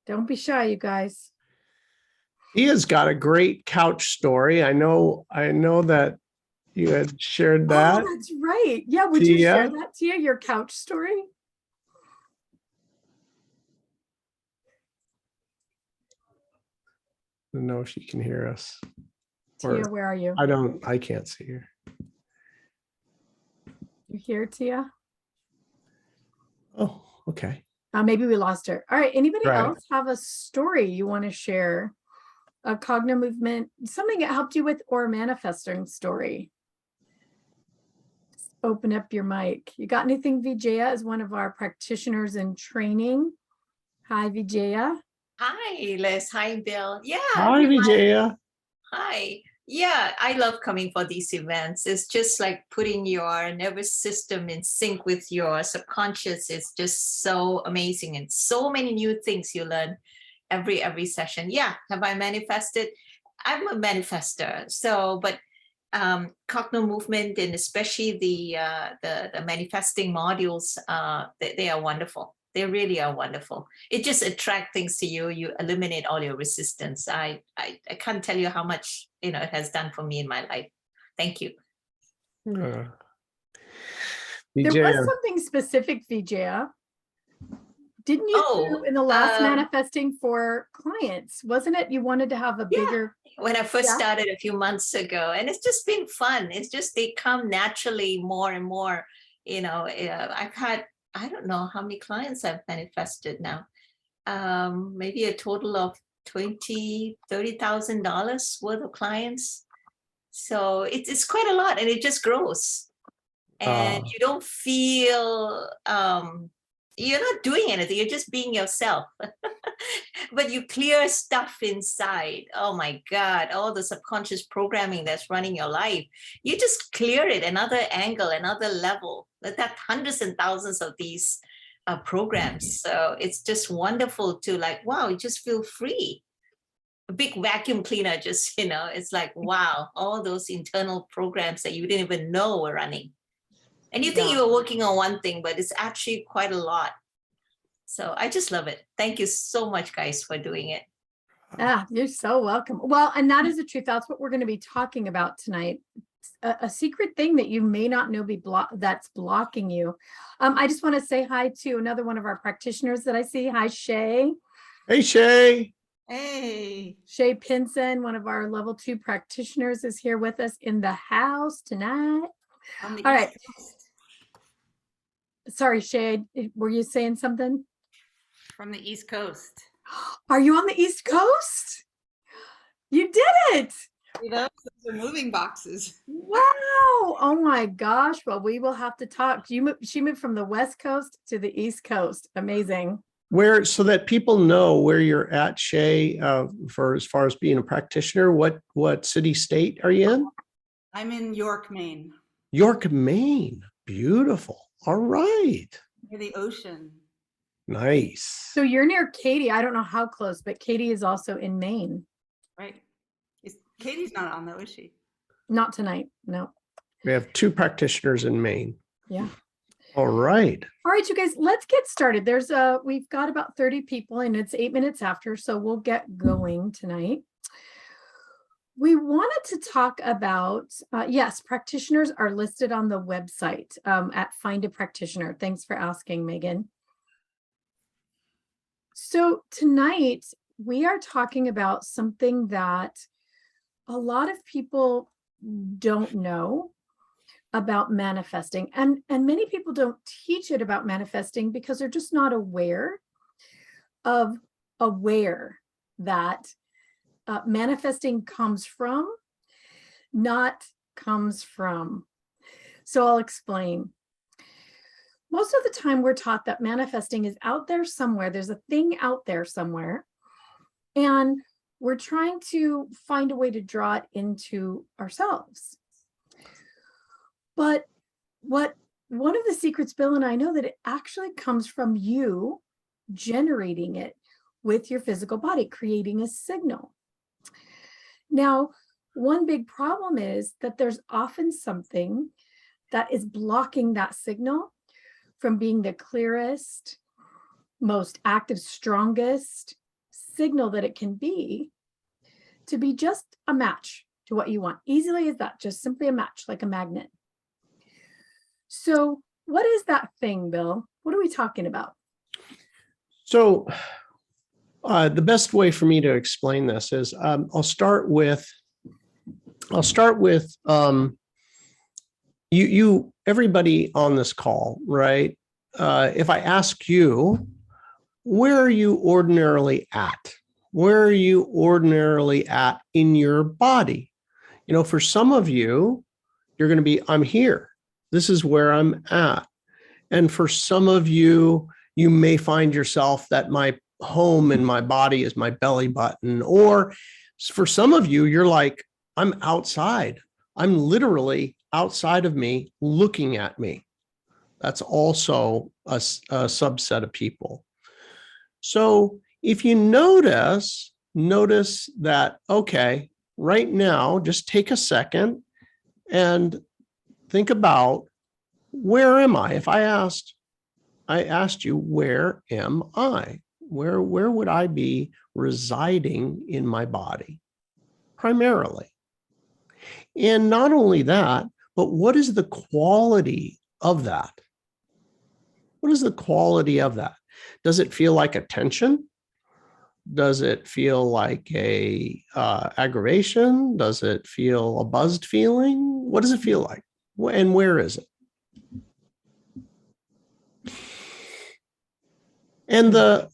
Don't be shy, you guys. Tia's got a great couch story. I know that you had shared that. Oh, that's right. Yeah, would you share that, Tia, your couch story? I don't know if she can hear us. Tia, where are you? I can't see her. You here, Tia? Oh, okay. Maybe we lost her. All right. Anybody else have a story you want to share? A Cognomovement, something that helped you with, or a manifesting story? Just open up your mic. You got anything, Vijaya, as one of our practitioners in training? Hi, Vijaya. Hi, Liz. Hi, Bill. Yeah. Hi, Vijaya. Hi. Yeah, I love coming for these events. It's just like putting your nervous system in sync with your subconscious. It's just so amazing, and so many new things you learn every session. Yeah. Have I manifested? I'm a manifester. So, but Cognomovement, and especially the manifesting modules, they are wonderful. They really are wonderful. It just attracts things to you. You eliminate all your resistance. I can't tell you how much it has done for me in my life. Thank you. There was something specific, Vijaya. Didn't you do in the last manifesting for clients? Wasn't it? You wanted to have a bigger. When I first started a few months ago, and it's just been fun. It's just they come naturally more and more. I've had, I don't know how many clients I've manifested now. Maybe a total of $20,000-$30,000 worth of clients. So it's quite a lot, and it just grows. And you don't feel you're not doing anything. You're just being yourself. But you clear stuff inside. Oh my God, all the subconscious programming that's running your life. You just clear it, another angle, another level. That hundreds and thousands of these programs. So it's just wonderful to wow, you just feel free. A big vacuum cleaner, just, it's like, wow, all those internal programs that you didn't even know were running. And you think you were working on one thing, but it's actually quite a lot. So I just love it. Thank you so much, guys, for doing it. You're so welcome. Well, and that is the truth. That's what we're going to be talking about tonight. A secret thing that you may not know that's blocking you. I just want to say hi to another one of our practitioners that I see. Hi, Shay. Hey, Shay. Hey. Shay Pinson, one of our level 2 practitioners, is here with us in the house tonight. All right. Sorry, Shay, were you saying something? From the East Coast. Are you on the East Coast? You did it. Those are moving boxes. Wow. Oh my gosh. Well, we will have to talk. She moved from the West Coast to the East Coast. Amazing. So that people know where you're at, Shay, for as far as being a practitioner, what city, state are you in? I'm in York, Maine. York, Maine. Beautiful. All right. Near the ocean. Nice. So you're near Katie. I don't know how close, but Katie is also in Maine. Right. Katie's not on though, is she? Not tonight. No. We have 2 practitioners in Maine. Yeah. All right. All right, you guys, let's get started. We've got about 30 people and it's 8 minutes after, so we'll get going tonight. We wanted to talk about, yes, practitioners are listed on the website at Find a Practitioner. Thanks for asking, Megan. So tonight we are talking about something that a lot of people don't know about manifesting, and many people don't teach it about manifesting because they're just not aware that manifesting comes from, not comes from. So I'll explain. Most of the time we're taught that manifesting is out there somewhere. There's a thing out there somewhere, and we're trying to find a way to draw it into ourselves. But one of the secrets, Bill and I know, that it actually comes from you generating it with your physical body, creating a signal. Now, one big problem is that there's often something that is blocking that signal from being the clearest, most active, strongest, signal that it can be to be just a match to what you want. Easily as that, just simply a match, like a magnet. So what is that thing, Bill? What are we talking about? So the best way for me to explain this is I'll start with you everybody on this call, right? If I ask you, where are you ordinarily at? Where are you ordinarily at in your body? You know, for some of you, you're going to be, I'm here. This is where I'm at. And for some of you, you may find yourself that my home in my body is my belly button. Or for some of you, you're like, I'm outside. I'm literally outside of me, looking at me. That's also a subset of people. So if you notice that, okay, right now, just take a second and think about, where am I? If I asked you, where am I? Where would I be residing in my body primarily? And not only that, but what is the quality of that? What is the quality of that? Does it feel like a tension? Does it feel like a aggravation? Does it feel a buzzed feeling? What does it feel like? And where is it? And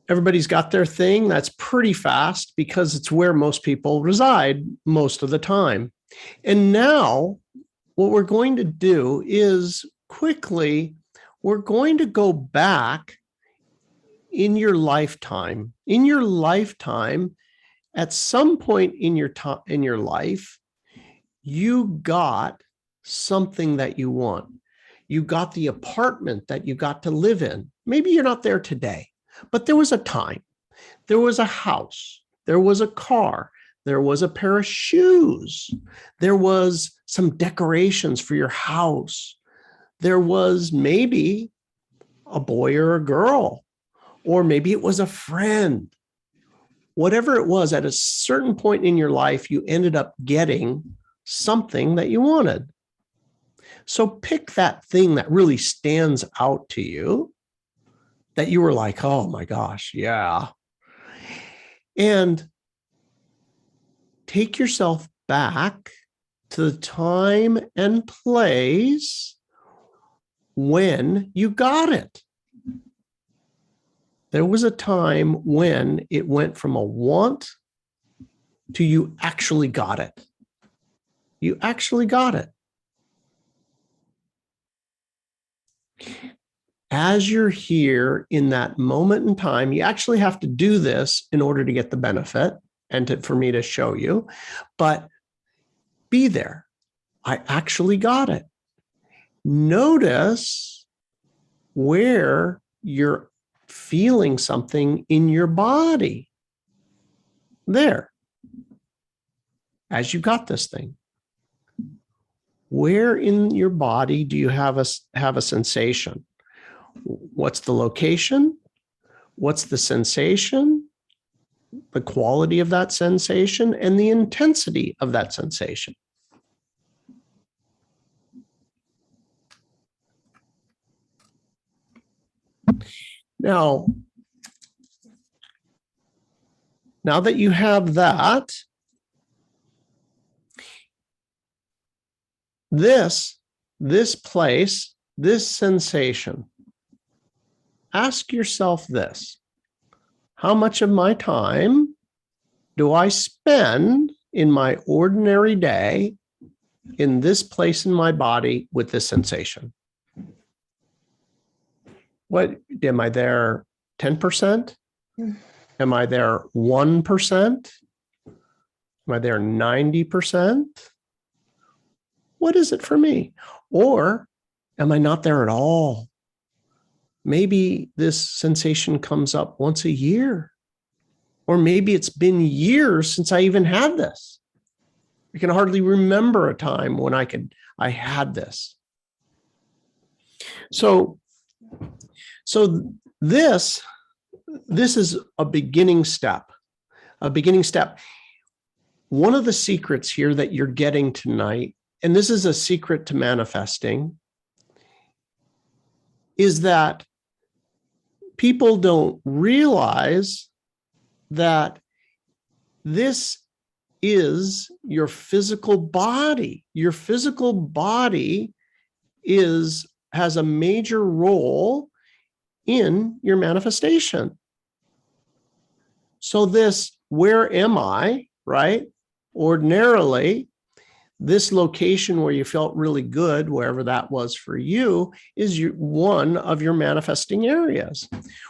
everybody's got their thing. That's pretty fast because it's where most people reside most of the time. And now what we're going to do is quickly, we're going to go back in your lifetime. In your lifetime, at some point in your life, you got something that you want. You got the apartment that you got to live in. Maybe you're not there today, but there was a time. There was a house. There was a car. There was a pair of shoes. There was some decorations for your house. There was maybe a boy or a girl, or maybe it was a friend. Whatever it was, at a certain point in your life, you ended up getting something that you wanted. So pick that thing that really stands out to you, that you were like, oh my gosh, yeah. And take yourself back to the time and place when you got it. There was a time when it went from a want to you actually got it. You actually got it. As you're here in that moment in time, you actually have to do this in order to get the benefit and for me to show you, but be there. I actually got it. Notice where you're feeling something in your body. There. As you got this thing. Where in your body do you have a sensation? What's the location? What's the sensation? The quality of that sensation and the intensity of that sensation. Now that you have that, this place, this sensation, ask yourself this: how much of my time do I spend in my ordinary day in this place in my body with this sensation? What, am I there 10%? Am I there 1%? Am I there 90%? What is it for me? Or am I not there at all? Maybe this sensation comes up once a year, or maybe it's been years since I even had this. I can hardly remember a time when I had this. So this this is a beginning step, a beginning step. One of the secrets here that you're getting tonight, and this is a secret to manifesting, is that people don't realize that this is your physical body. Your physical body has a major role in your manifestation. So this, where am I, right? Ordinarily, this location where you felt really good, wherever that was for you, is one of your manifesting areas.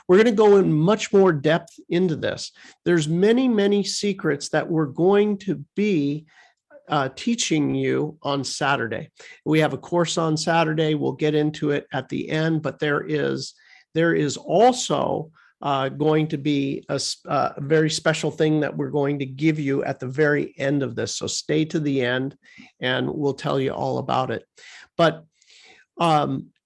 We're going to go in much more depth into this. There's many, many secrets that we're going to be teaching you on Saturday. We have a course on Saturday. We'll get into it at the end, but there is also going to be a very special thing that we're going to give you at the very end of this. So stay to the end and we'll tell you all about it. But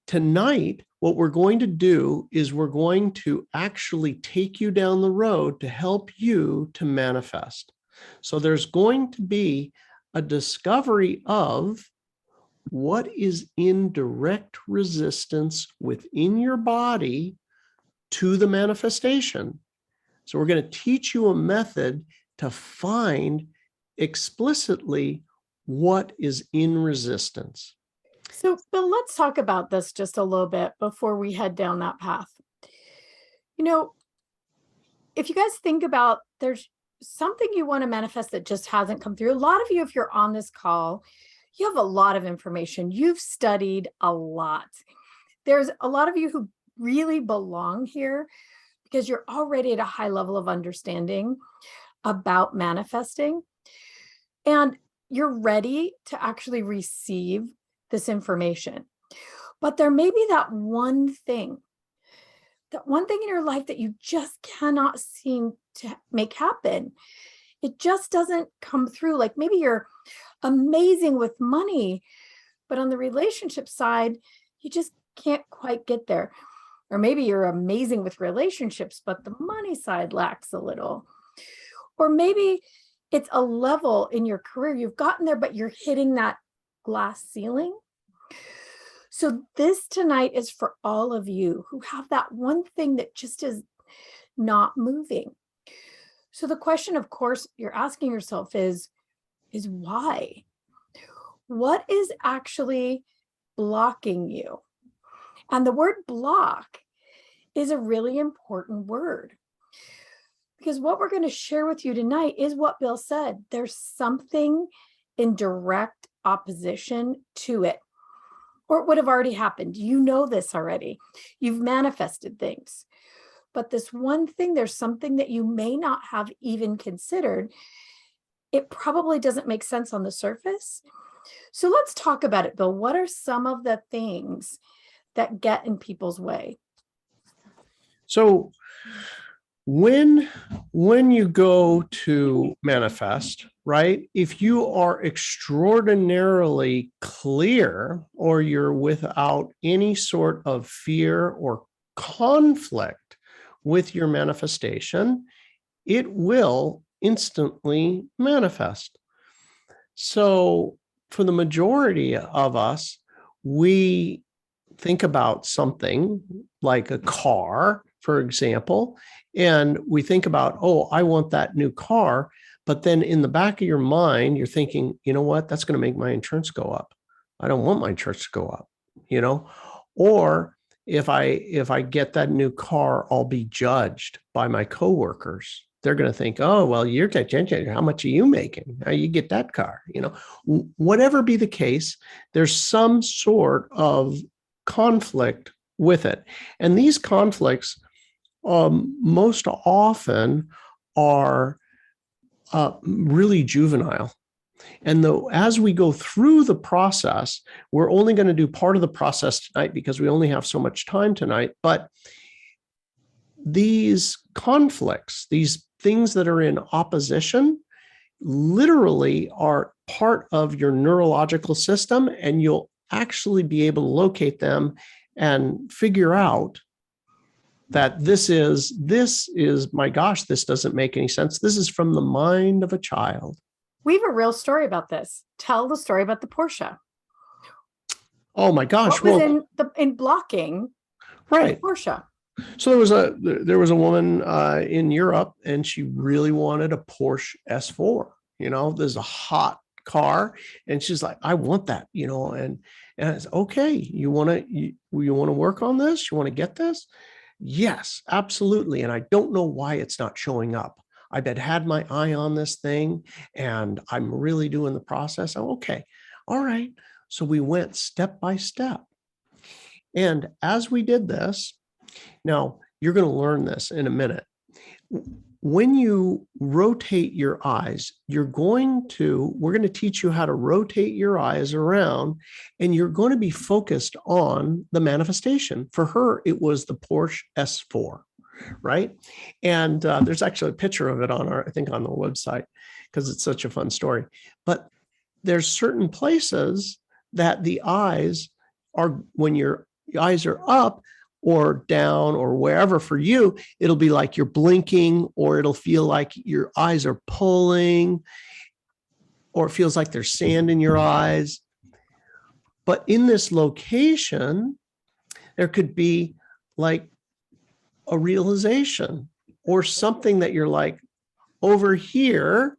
tonight, what we're going to do is we're going to actually take you down the road to help you to manifest. So there's going to be a discovery of what is in direct resistance within your body to the manifestation. So we're going to teach you a method to find explicitly what is in resistance. So, Bill, let's talk about this just a little bit before we head down that path. You know, if you guys think about, there's something you want to manifest that just hasn't come through. A lot of you, if you're on this call, you have a lot of information. You've studied a lot. There's a lot of you who really belong here because you're already at a high level of understanding about manifesting. And you're ready to actually receive this information. But there may be that one thing in your life that you just cannot seem to make happen. It just doesn't come through. Like maybe you're amazing with money, but on the relationship side, you just can't quite get there. Or maybe you're amazing with relationships, but the money side lacks a little. Or maybe it's a level in your career. You've gotten there, but you're hitting that glass ceiling. So this tonight is for all of you who have that one thing that just is not moving. So the question, of course, you're asking yourself is why? What is actually blocking you? And the word block is a really important word. Because what we're going to share with you tonight is what Bill said. There's something in direct opposition to it, or it would have already happened. You know this already. You've manifested things. But this one thing, there's something that you may not have even considered. It probably doesn't make sense on the surface. So let's talk about it, Bill. What are some of the things that get in people's way? So when you go to manifest, right, if you are extraordinarily clear or you're without any sort of fear or conflict with your manifestation, it will instantly manifest. So for the majority of us, we think about something like a car, for example, and we think about, oh, I want that new car. But then in the back of your mind, you're thinking, you know what, that's going to make my insurance go up. I don't want my insurance to go up, you know, or if I get that new car, I'll be judged by my coworkers. They're going to think, oh, well, how much are you making? How you get that car? You know, whatever be the case, there's some sort of conflict with it. And these conflicts most often are really juvenile. And as we go through the process, we're only going to do part of the process tonight because we only have so much time tonight. But these conflicts, these things that are in opposition, literally are part of your neurological system, and you'll actually be able to locate them and figure out that this is, my gosh, this doesn't make any sense. This is from the mind of a child. We have a real story about this. Tell the story about the Porsche. Oh my gosh. What was in blocking right. Porsche? So there was a woman in Europe, and she really wanted a Porsche S4. There's a hot car, and she's like, I want that. And it's okay. You want to work on this? You want to get this? Yes, absolutely. And I don't know why it's not showing up. I've had my eye on this thing, and I'm really doing the process. Oh, okay. All right. So we went step by step. And as we did this, now you're going to learn this in a minute. When you rotate your eyes, we're going to teach you how to rotate your eyes around, and you're going to be focused on the manifestation. For her, it was the Porsche S4, right? And there's actually a picture of it on the website, because it's such a fun story. But there's certain places that the eyes are, when your eyes are up or down or wherever for you, it'll be like you're blinking, or it'll feel like your eyes are pulling, or it feels like there's sand in your eyes. But in this location, there could be like a realization or something that you're like, over here,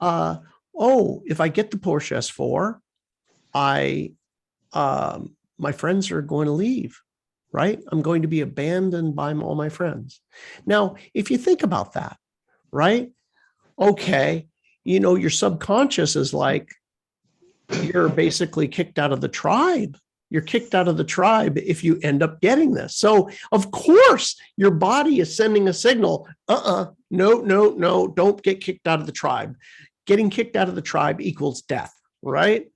if I get the Porsche S4, my friends are going to leave, right? I'm going to be abandoned by all my friends. Now, if you think about that, right? Okay, your subconscious is like, you're basically kicked out of the tribe. You're kicked out of the tribe if you end up getting this. So of course, your body is sending a signal, no, don't get kicked out of the tribe. Getting kicked out of the tribe equals death, right?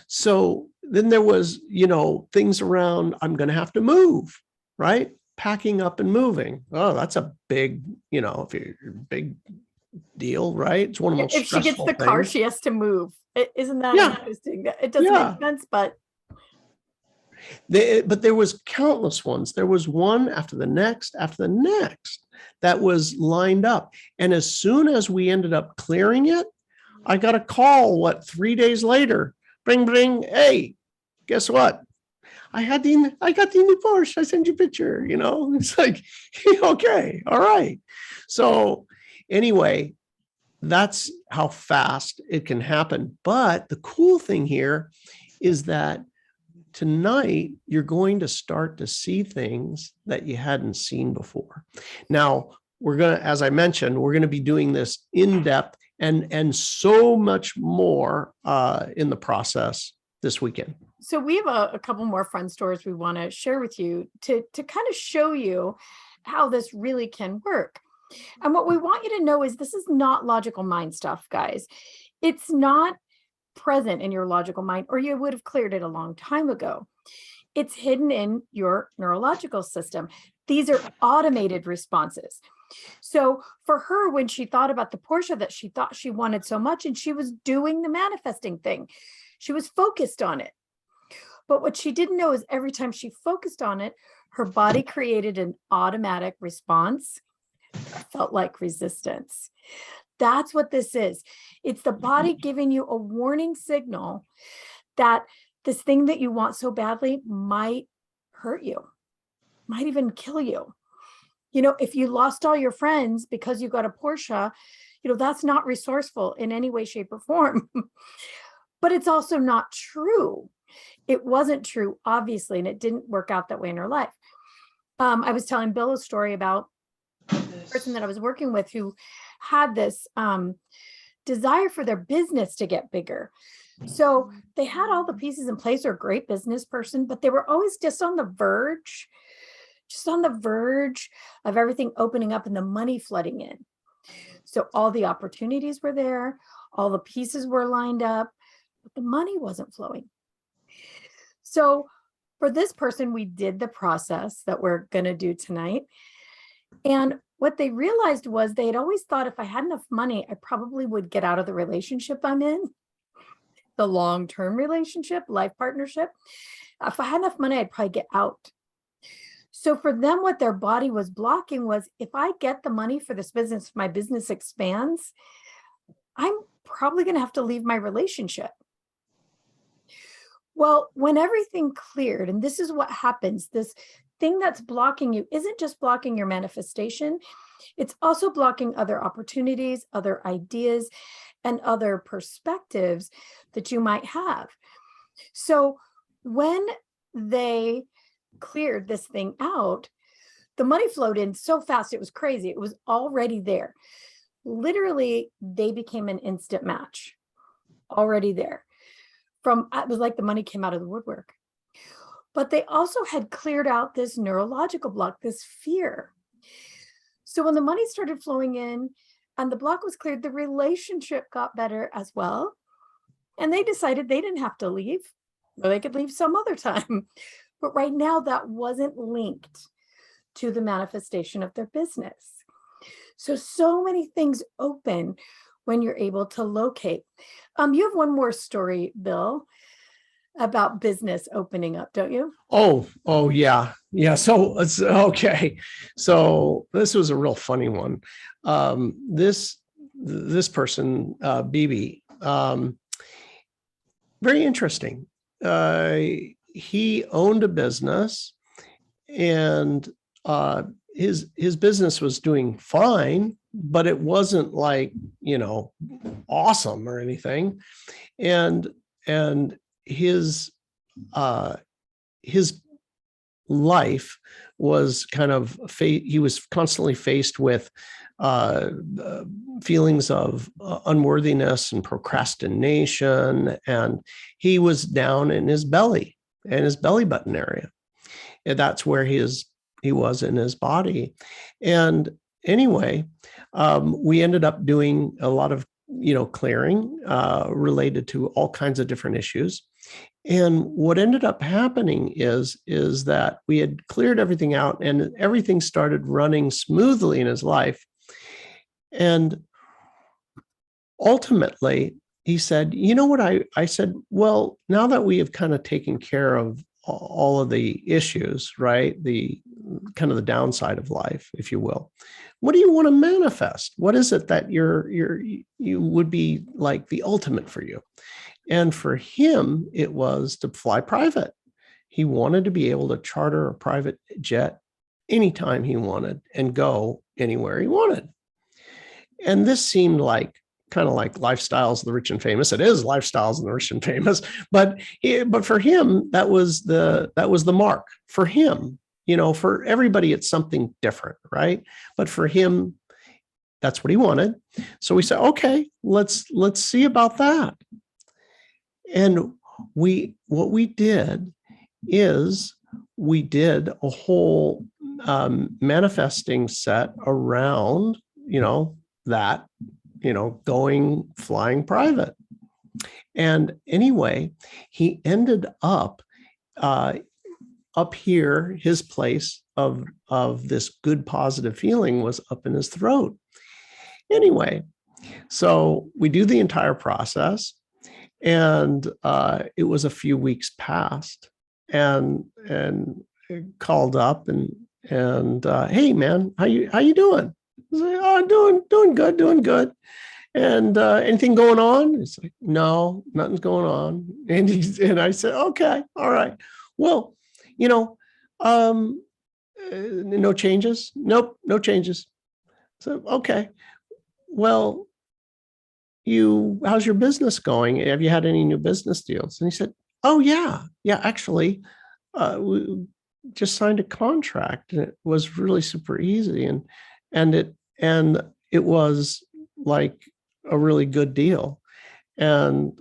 So then there was, things around, I'm going to have to move, right? Packing up and moving. Oh, that's a big, if you're big deal, right? It's one of the most stressful things. If she gets the car, she has to move. Isn't that interesting? It doesn't make sense, but. But there was countless ones. There was one after the next that was lined up. And as soon as we ended up clearing it, I got a call, 3 days later, bring, hey, guess what? I got the new Porsche. I sent you a picture, it's like, okay, all right. So anyway, that's how fast it can happen. But the cool thing here is that tonight, you're going to start to see things that you hadn't seen before. Now, as I mentioned, we're going to be doing this in depth and so much more in the process this weekend. So we have a couple more fun stories we want to share with you to kind of show you how this really can work. And what we want you to know is this is not logical mind stuff, guys. It's not present in your logical mind, or you would have cleared it a long time ago. It's hidden in your neurological system. These are automated responses. So for her, when she thought about the Porsche that she thought she wanted so much, and she was doing the manifesting thing, she was focused on it. But what she didn't know is every time she focused on it, her body created an automatic response that felt like resistance. That's what this is. It's the body giving you a warning signal that this thing that you want so badly might hurt you, might even kill you. If you lost all your friends because you got a Porsche, that's not resourceful in any way, shape, or form. But it's also not true. It wasn't true, obviously, and it didn't work out that way in her life. I was telling Bill a story about the person that I was working with who had this desire for their business to get bigger. So they had all the pieces in place. They're a great business person, but they were always just on the verge of everything opening up and the money flooding in. So all the opportunities were there, all the pieces were lined up, but the money wasn't flowing. So for this person, we did the process that we're going to do tonight. And what they realized was they had always thought if I had enough money, I probably would get out of the relationship I'm in, the long-term relationship, life partnership. If I had enough money, I'd probably get out. So for them, what their body was blocking was, if I get the money for this business, my business expands, I'm probably going to have to leave my relationship. Well, when everything cleared, and this is what happens, this thing that's blocking you isn't just blocking your manifestation, it's also blocking other opportunities, other ideas, and other perspectives that you might have. So when they cleared this thing out, the money flowed in so fast, it was crazy. It was already there. Literally, they became an instant match, already there. It was like the money came out of the woodwork. But they also had cleared out this neurological block, this fear. So when the money started flowing in and the block was cleared, the relationship got better as well. And they decided they didn't have to leave, or they could leave some other time. But right now, that wasn't linked to the manifestation of their business. So many things open when you're able to locate. You have one more story, Bill, about business opening up, don't you? Oh, yeah. Yeah. So it's okay. So this was a real funny one. This person, BB, very interesting. He owned a business, and his business was doing fine, but it wasn't like, awesome or anything. And his life was kind of he was constantly faced with feelings of unworthiness and procrastination, and he was down in his belly and his belly button area, and that's where he was in his body. And anyway, we ended up doing a lot of clearing related to all kinds of different issues. And what ended up happening is that we had cleared everything out, and everything started running smoothly in his life. And ultimately, he said, you know what, I said, well, now that we have kind of taken care of all of the issues, right? The kind of the downside of life, if you will, what do you want to manifest? What is it that you would be like the ultimate for you? And for him, it was to fly private. He wanted to be able to charter a private jet anytime he wanted and go anywhere he wanted. And this seemed like kind of like lifestyles of the rich and famous. It is lifestyles of the rich and famous, but for him, that was the mark for him. For everybody, it's something different, right? But for him, that's what he wanted. So we said, okay, let's see about that. And what we did is we did a whole manifesting set around, that, flying private. And anyway, he ended up here. His place of this good, positive feeling was up in his throat. Anyway, so we do the entire process. And it was a few weeks past, and called up and hey man, how you doing? I was like, oh, doing good. And anything going on? It's like, no, nothing's going on. And I said, okay, all right. Well, no changes. Nope, no changes. So okay, well, how's your business going? Have you had any new business deals? And he said, oh yeah, actually, we just signed a contract, and it was really super easy. And it was like a really good deal. And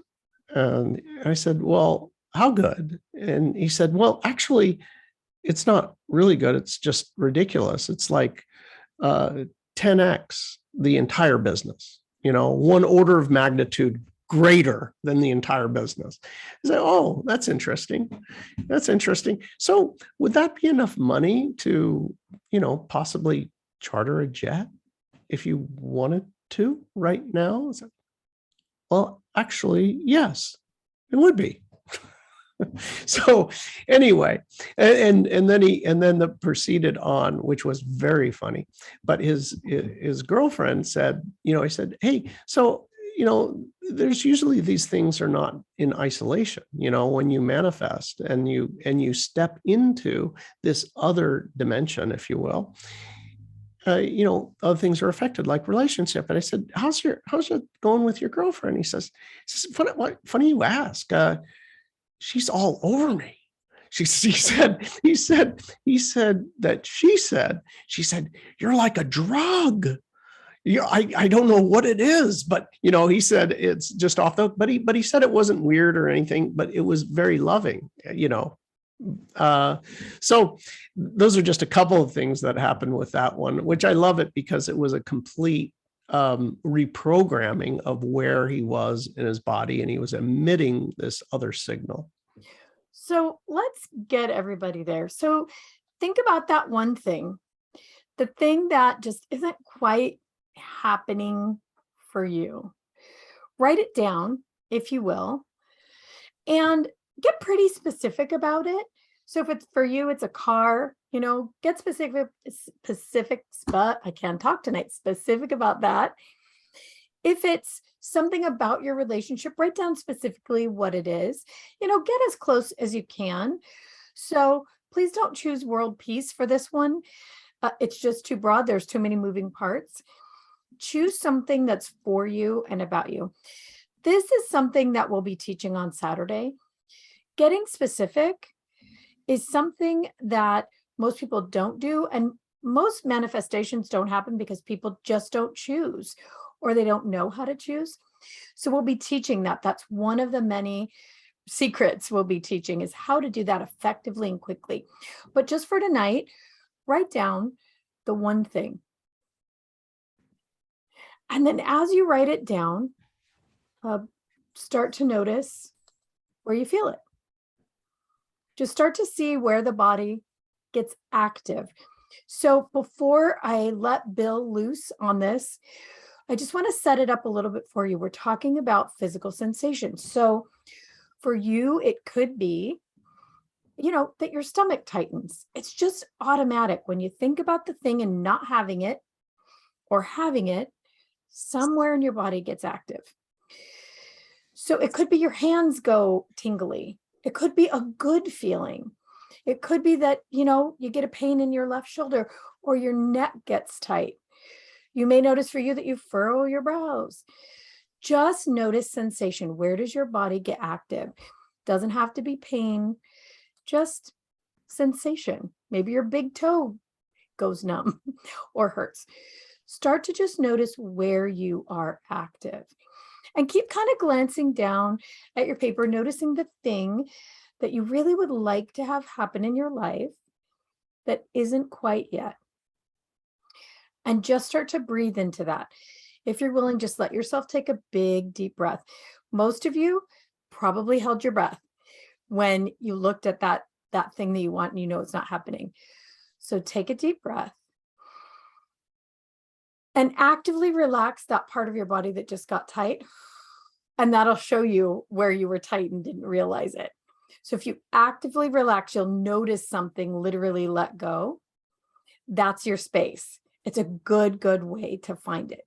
I said, well, how good? And he said, well, actually, it's not really good. It's just ridiculous. It's like 10x the entire business. One order of magnitude greater than the entire business. I said, oh, that's interesting. That's interesting. So would that be enough money to, possibly charter a jet if you wanted to right now? Well, actually, yes, it would be. So anyway, and then the proceeded on, which was very funny. But his girlfriend said, I said, hey, so there's usually these things are not in isolation. When you manifest and you step into this other dimension, if you will, other things are affected, like relationship. And I said, how's it going with your girlfriend? He says, funny you ask. She's all over me. He said, you're like a drug. I don't know what it is, but he said it's just off the, but he said it wasn't weird or anything, but it was very loving, so those are just a couple of things that happened with that one, which I love it because it was a complete reprogramming of where he was in his body, and he was emitting this other signal. So let's get everybody there. So think about that one thing, the thing that just isn't quite happening for you. Write it down, if you will, and get pretty specific about it. So if it's for you, it's a car, get specific, I can't talk tonight, specific about that. If it's something about your relationship, write down specifically what it is, get as close as you can. So please don't choose world peace for this one. It's just too broad. There's too many moving parts. Choose something that's for you and about you. This is something that we'll be teaching on Saturday. Getting specific is something that most people don't do, and most manifestations don't happen because people just don't choose, or they don't know how to choose. So we'll be teaching that. That's one of the many secrets we'll be teaching, is how to do that effectively and quickly. But just for tonight, write down the one thing. And then as you write it down, start to notice where you feel it. Just start to see where the body gets active. So before I let Bill loose on this, I just want to set it up a little bit for you. We're talking about physical sensations. So for you, it could be, that your stomach tightens. It's just automatic. When you think about the thing and not having it or having it, somewhere in your body gets active. So it could be your hands go tingly. It could be a good feeling. It could be that, you get a pain in your left shoulder or your neck gets tight. You may notice for you that you furrow your brows. Just notice sensation. Where does your body get active? Doesn't have to be pain, just sensation. Maybe your big toe goes numb or hurts. Start to just notice where you are active. And keep kind of glancing down at your paper, noticing the thing that you really would like to have happen in your life that isn't quite yet. And just start to breathe into that. If you're willing, just let yourself take a big, deep breath. Most of you probably held your breath when you looked at that thing that you want and it's not happening. So take a deep breath and actively relax that part of your body that just got tight. And that'll show you where you were tight and didn't realize it. So if you actively relax, you'll notice something literally let go. That's your space. It's a good way to find it.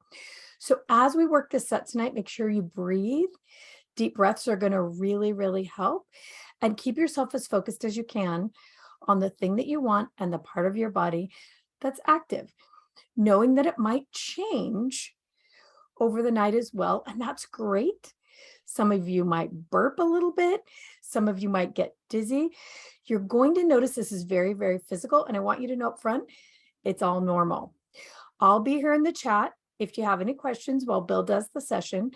So as we work this set tonight, make sure you breathe. Deep breaths are going to really, really help. And keep yourself as focused as you can on the thing that you want and the part of your body that's active, knowing that it might change over the night as well. And that's great. Some of you might burp a little bit. Some of you might get dizzy. You're going to notice this is very, very physical. And I want you to know up front, it's all normal. I'll be here in the chat if you have any questions while Bill does the session,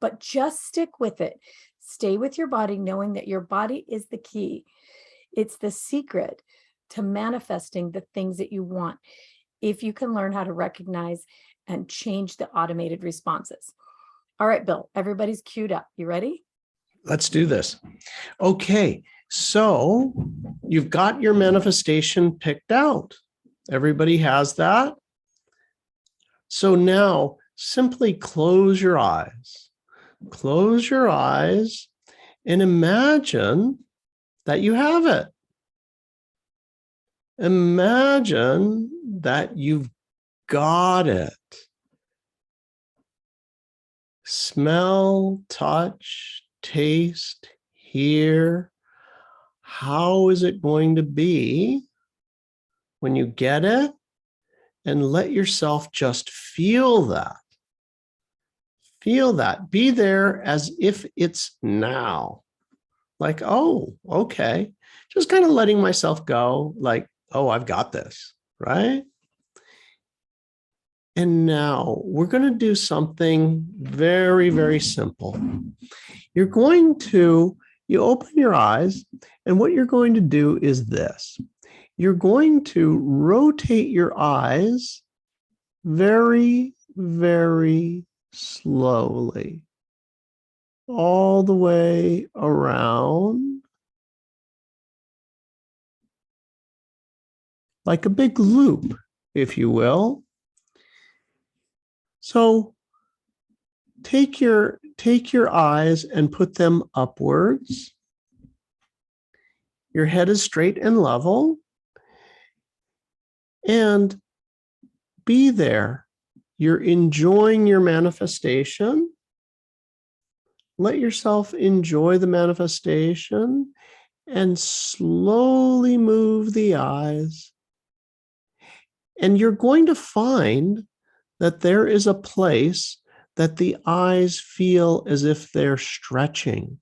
but just stick with it. Stay with your body, knowing that your body is the key. It's the secret to manifesting the things that you want, if you can learn how to recognize and change the automated responses. All right, Bill, everybody's queued up. You ready? Let's do this. Okay, so you've got your manifestation picked out. Everybody has that. So now simply close your eyes. Close your eyes and imagine that you have it. Imagine that you've got it. Smell, touch, taste, hear. How is it going to be when you get it? And let yourself just feel that. Feel that. Be there as if it's now. Like, oh, okay. Just kind of letting myself go, like, oh, I've got this, right? And now we're going to do something very, very simple. You're going to, you open your eyes, and what you're going to do is this. You're going to rotate your eyes very, very slowly, all the way around, like a big loop, if you will. So take your eyes and put them upwards. Your head is straight and level. And be there. You're enjoying your manifestation. Let yourself enjoy the manifestation and slowly move the eyes. And you're going to find that there is a place that the eyes feel as if they're stretching,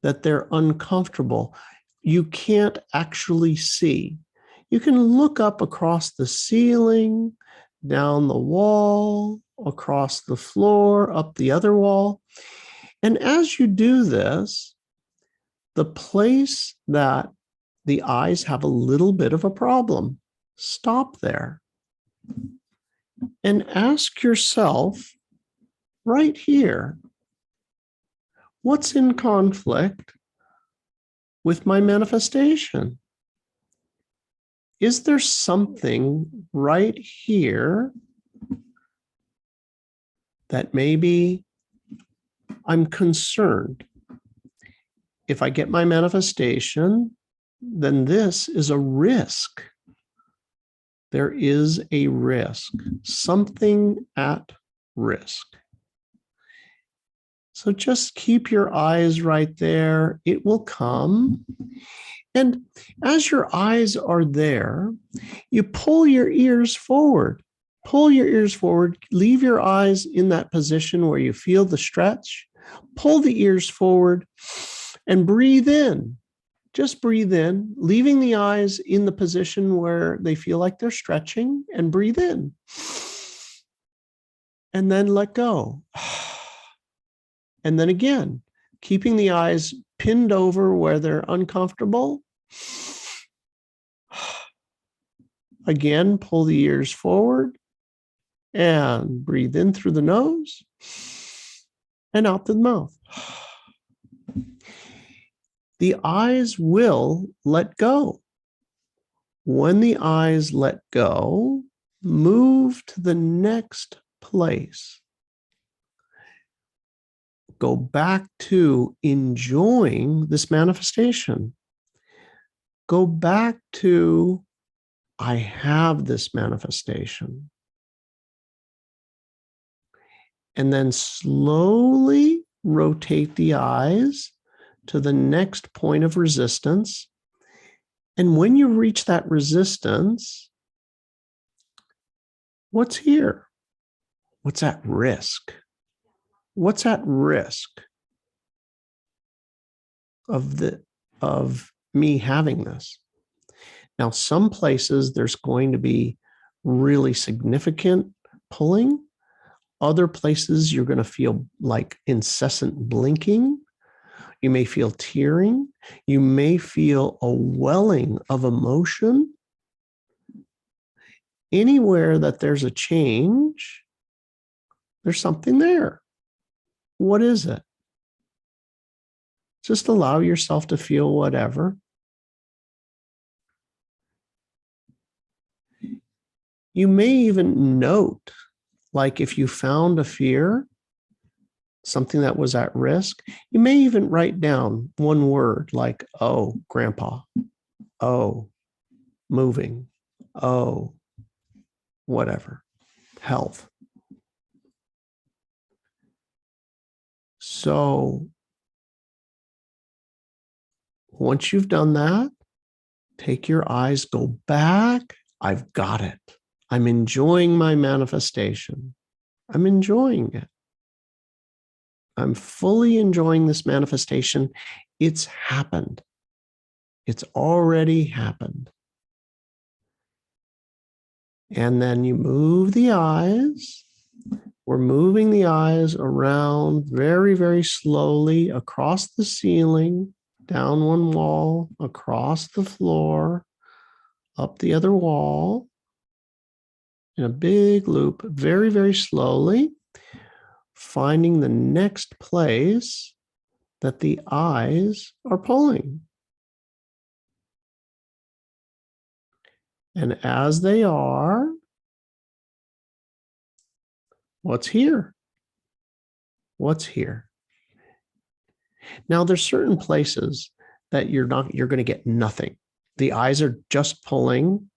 that they're uncomfortable. You can't actually see. You can look up across the ceiling, down the wall, across the floor, up the other wall. And as you do this, the place that the eyes have a little bit of a problem, stop there and ask yourself right here, what's in conflict with my manifestation? Is there something right here that maybe I'm concerned? If I get my manifestation, then this is a risk. There is a risk, something at risk. So just keep your eyes right there. It will come. And as your eyes are there, you pull your ears forward. Pull your ears forward. Leave your eyes in that position where you feel the stretch. Pull the ears forward and breathe in. Just breathe in, leaving the eyes in the position where they feel like they're stretching, and breathe in. And then let go. And then again, keeping the eyes pinned over where they're uncomfortable. Again, pull the ears forward and breathe in through the nose and out the mouth. The eyes will let go. When the eyes let go, move to the next place. Go back to enjoying this manifestation. Go back to, I have this manifestation. And then slowly rotate the eyes to the next point of resistance. And when you reach that resistance, what's here? What's at risk? What's at risk of me having this? Now, some places there's going to be really significant pulling. Other places you're going to feel like incessant blinking. You may feel tearing. You may feel a welling of emotion. Anywhere that there's a change, there's something there. What is it? Just allow yourself to feel whatever. You may even note, like if you found a fear, something that was at risk. You may even write down one word like, oh, grandpa, oh, moving, oh, whatever, health. So once you've done that, take your eyes, go back. I've got it. I'm enjoying my manifestation. I'm enjoying it. I'm fully enjoying this manifestation. It's happened. It's already happened. And then you move the eyes. We're moving the eyes around very, very slowly across the ceiling, down one wall, across the floor, up the other wall, in a big loop, very, very slowly, finding the next place that the eyes are pulling. And as they are, what's here? What's here? Now, there's certain places that you're going to get nothing. The eyes are just pulling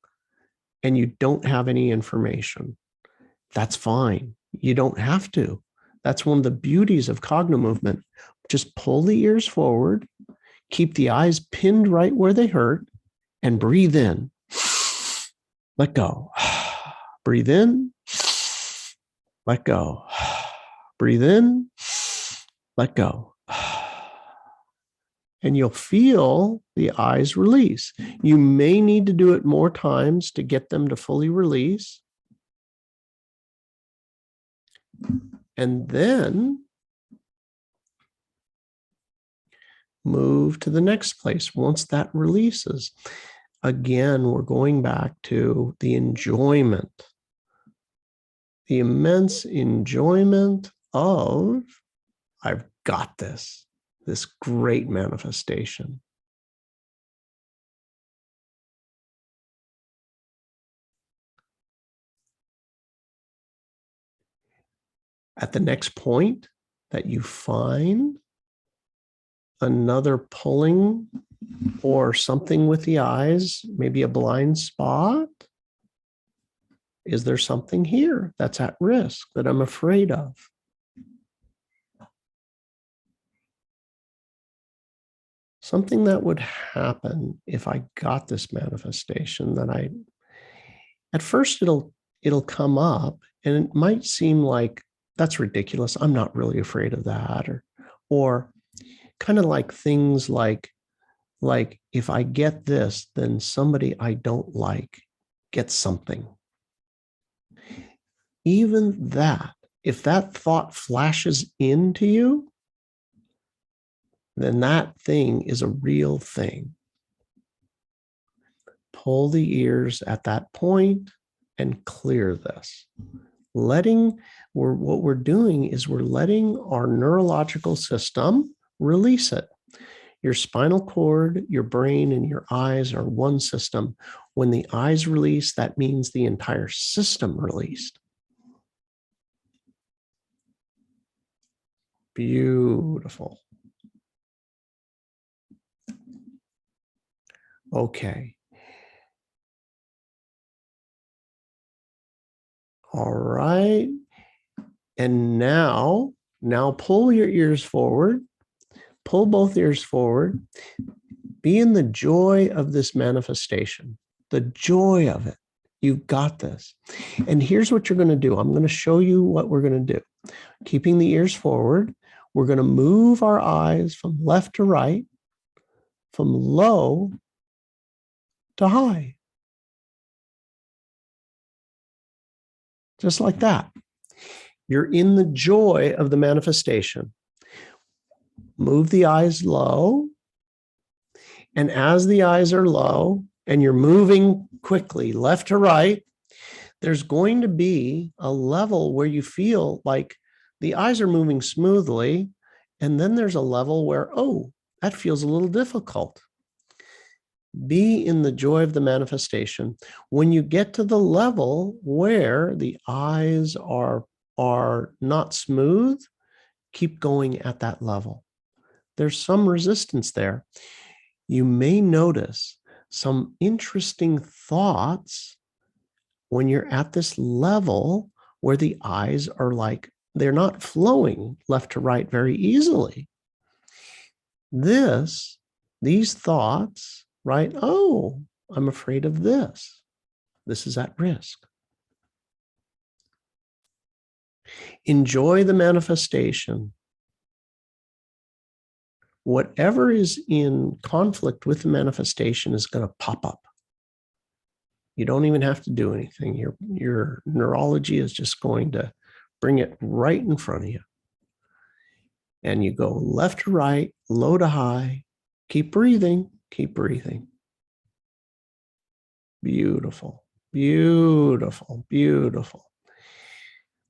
and you don't have any information. That's fine. You don't have to. That's one of the beauties of Cognomovement. Just pull the ears forward, keep the eyes pinned right where they hurt, and breathe in. Let go. Breathe in. Let go. Breathe in. Let go. And you'll feel the eyes release. You may need to do it more times to get them to fully release. And then move to the next place once that releases. Again, we're going back to the enjoyment, the immense enjoyment of, I've got this great manifestation. At the next point that you find another pulling or something with the eyes, maybe a blind spot, is there something here that's at risk that I'm afraid of? Something that would happen if I got this manifestation that at first it'll come up and it might seem like that's ridiculous. I'm not really afraid of that. Or kind of like things like if I get this, then somebody I don't like gets something. Even that, if that thought flashes into you, then that thing is a real thing. Pull the ears at that point and clear this. What we're doing is we're letting our neurological system release it. Your spinal cord, your brain, and your eyes are one system. When the eyes release, that means the entire system released. Beautiful. Okay. All right. And now pull your ears forward. Pull both ears forward. Be in the joy of this manifestation, the joy of it. You've got this. And here's what you're going to do. I'm going to show you what we're going to do. Keeping the ears forward, we're going to move our eyes from left to right, from low to high. Just like that. You're in the joy of the manifestation. Move the eyes low. And as the eyes are low and you're moving quickly left to right, there's going to be a level where you feel like the eyes are moving smoothly. And then there's a level where, oh, that feels a little difficult. Be in the joy of the manifestation. When you get to the level where the eyes are not smooth, keep going at that level. There's some resistance there. You may notice some interesting thoughts when you're at this level where the eyes are like, they're not flowing left to right very easily. These thoughts, right? Oh, I'm afraid of this. This is at risk. Enjoy the manifestation. Whatever is in conflict with the manifestation is going to pop up. You don't even have to do anything. Your neurology is just going to bring it right in front of you. And you go left to right, low to high. Keep breathing, keep breathing. Beautiful, beautiful, beautiful.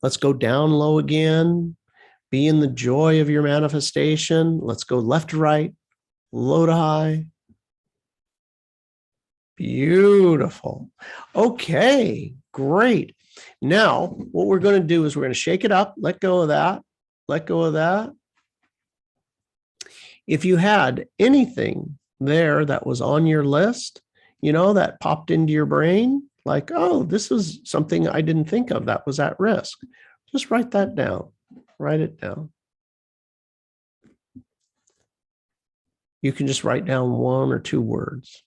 Let's go down low again. Be in the joy of your manifestation. Let's go left to right, low to high. Beautiful. Okay, great. Now, what we're going to do is we're going to shake it up, let go of that, let go of that. If you had anything there that was on your list, that popped into your brain, like, oh, this was something I didn't think of that was at risk, just write that down. Write it down. You can just write down 1 or 2 words.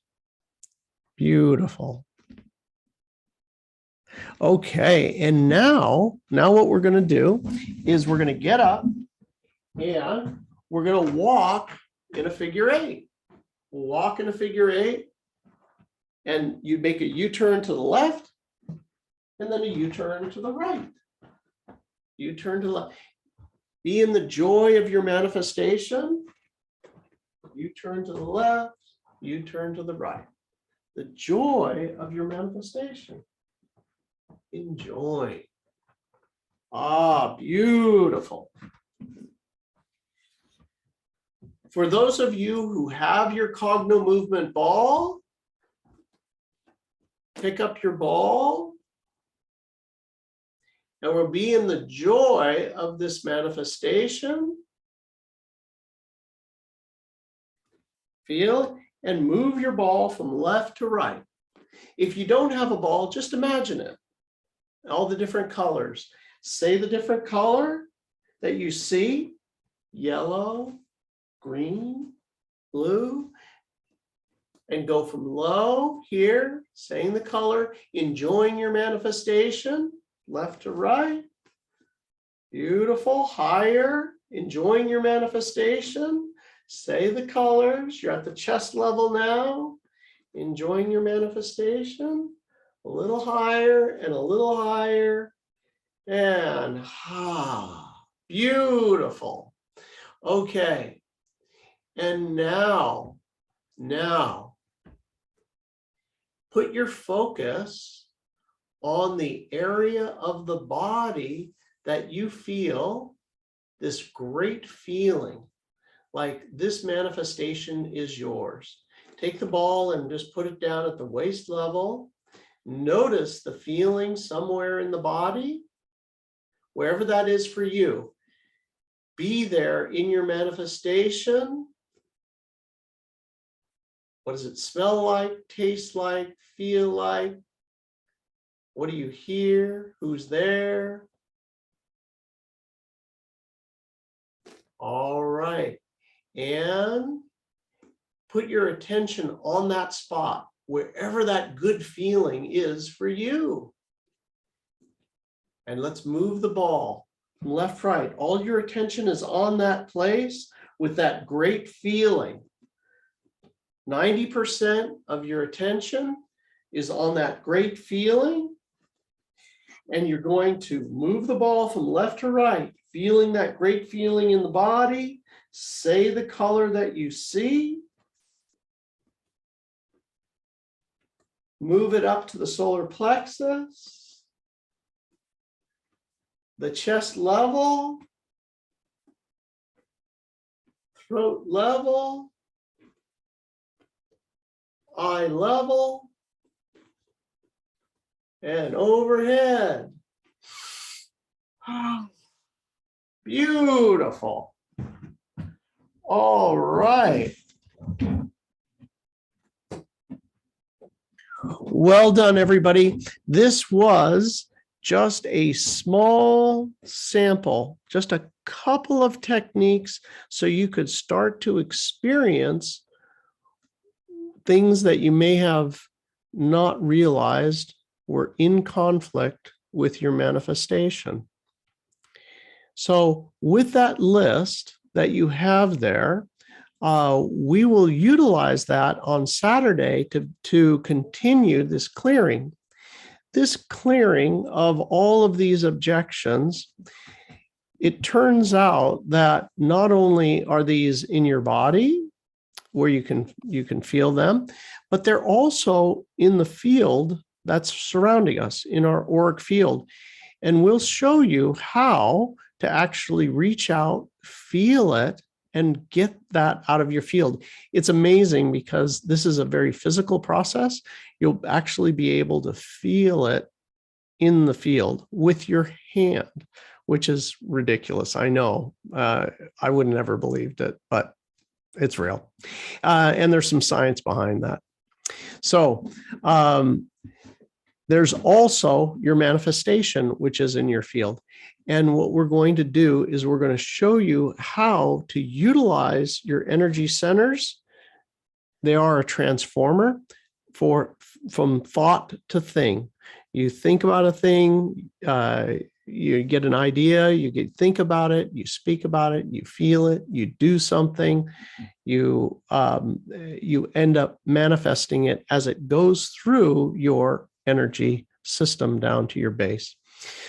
Beautiful. Okay, and now what we're going to do is we're going to get up and we're going to walk in a figure 8. We'll walk in a figure 8, and you make a U-turn to the left, and then a U-turn to the right. U-turn to the left. Be in the joy of your manifestation. U-turn to the left, U-turn to the right. The joy of your manifestation. Enjoy. Ah, beautiful. For those of you who have your Cognomovement ball, pick up your ball, and we'll be in the joy of this manifestation. Feel and move your ball from left to right. If you don't have a ball, just imagine it. All the different colors. Say the different color that you see. Yellow, green, blue. And go from low here, saying the color, enjoying your manifestation, left to right. Beautiful. Higher, enjoying your manifestation. Say the colors. You're at the chest level now, enjoying your manifestation. A little higher and a little higher. And beautiful. Okay. And now, put your focus on the area of the body that you feel this great feeling, like this manifestation is yours. Take the ball and just put it down at the waist level. Notice the feeling somewhere in the body, wherever that is for you. Be there in your manifestation. What does it smell like, taste like, feel like? What do you hear? Who's there? All right. And put your attention on that spot, wherever that good feeling is for you. And let's move the ball from left, right. All your attention is on that place with that great feeling. 90% of your attention is on that great feeling. And you're going to move the ball from left to right, feeling that great feeling in the body. Say the color that you see. Move it up to the solar plexus, the chest level, throat level, eye level, and overhead. Beautiful. All right. Well done, everybody. This was just a small sample, just a couple of techniques so you could start to experience things that you may have not realized were in conflict with your manifestation. So with that list that you have there, we will utilize that on Saturday to continue this clearing. This clearing of all of these objections, it turns out that not only are these in your body where you can feel them, but they're also in the field that's surrounding us, in our auric field. And we'll show you how to actually reach out, feel it, and get that out of your field. It's amazing because this is a very physical process. You'll actually be able to feel it in the field with your hand, which is ridiculous. I know. I would have never believed it, but it's real. And there's some science behind that. So there's also your manifestation, which is in your field. And what we're going to do is we're going to show you how to utilize your energy centers. They are a transformer from thought to thing. You think about a thing, you get an idea, you think about it, you speak about it, you feel it, you do something, you end up manifesting it as it goes through your energy system down to your base.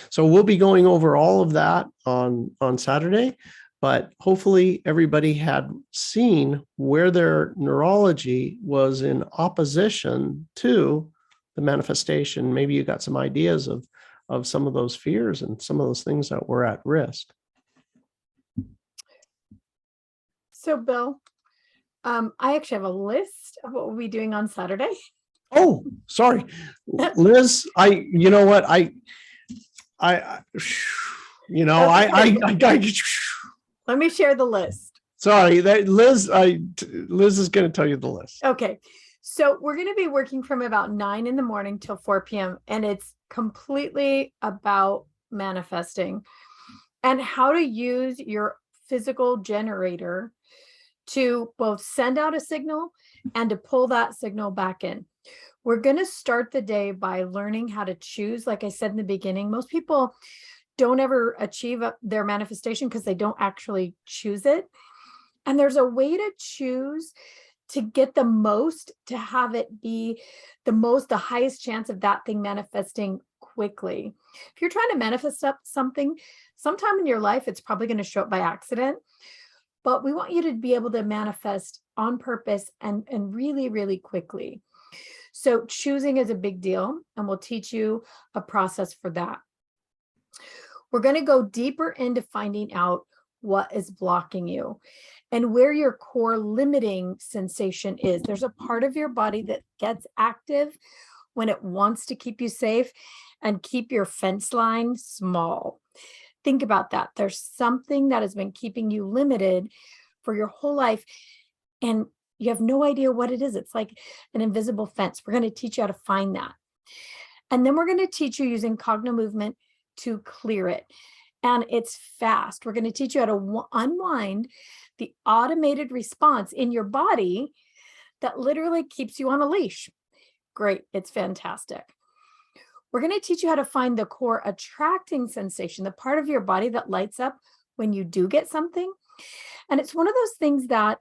So we'll be going over all of that on Saturday, but hopefully everybody had seen where their neurology was in opposition to the manifestation. Maybe you got some ideas of some of those fears and some of those things that were at risk. So Bill, I actually have a list of what we'll be doing on Saturday. Oh, sorry, Liz. You know what? Let me share the list. Sorry, Liz is going to tell you the list. Okay. So we're going to be working from about 9 in the morning till 4 p.m. And it's completely about manifesting and how to use your physical generator to both send out a signal and to pull that signal back in. We're going to start the day by learning how to choose. Like I said in the beginning, most people don't ever achieve their manifestation because they don't actually choose it. And there's a way to choose to get the most, to have it be the highest chance of that thing manifesting quickly. If you're trying to manifest up something, sometime in your life, it's probably going to show up by accident. But we want you to be able to manifest on purpose and really, really quickly. So choosing is a big deal, and we'll teach you a process for that. We're going to go deeper into finding out what is blocking you and where your core limiting sensation is. There's a part of your body that gets active when it wants to keep you safe and keep your fence line small. Think about that. There's something that has been keeping you limited for your whole life, and you have no idea what it is. It's like an invisible fence. We're going to teach you how to find that. And then we're going to teach you using Cognomovement to clear it. And it's fast. We're going to teach you how to unwind the automated response in your body that literally keeps you on a leash. Great. It's fantastic. We're going to teach you how to find the core attracting sensation, the part of your body that lights up when you do get something. And it's one of those things that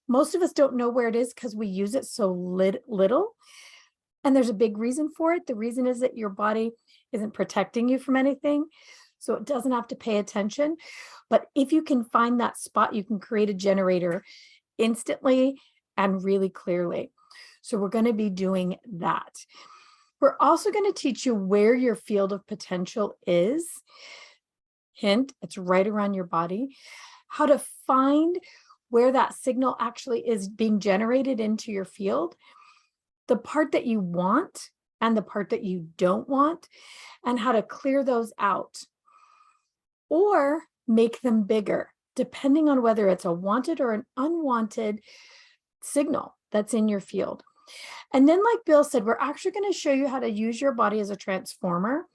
most of us don't know where it is because we use it so little. And there's a big reason for it. The reason is that your body isn't protecting you from anything, so it doesn't have to pay attention. But if you can find that spot, you can create a generator instantly and really clearly. So we're going to be doing that. We're also going to teach you where your field of potential is. Hint, it's right around your body. How to find where that signal actually is being generated into your field, the part that you want and the part that you don't want, and how to clear those out. Or make them bigger, depending on whether it's a wanted or an unwanted signal that's in your field. And then, like Bill said, we're actually going to show you how to use your body as a transformer,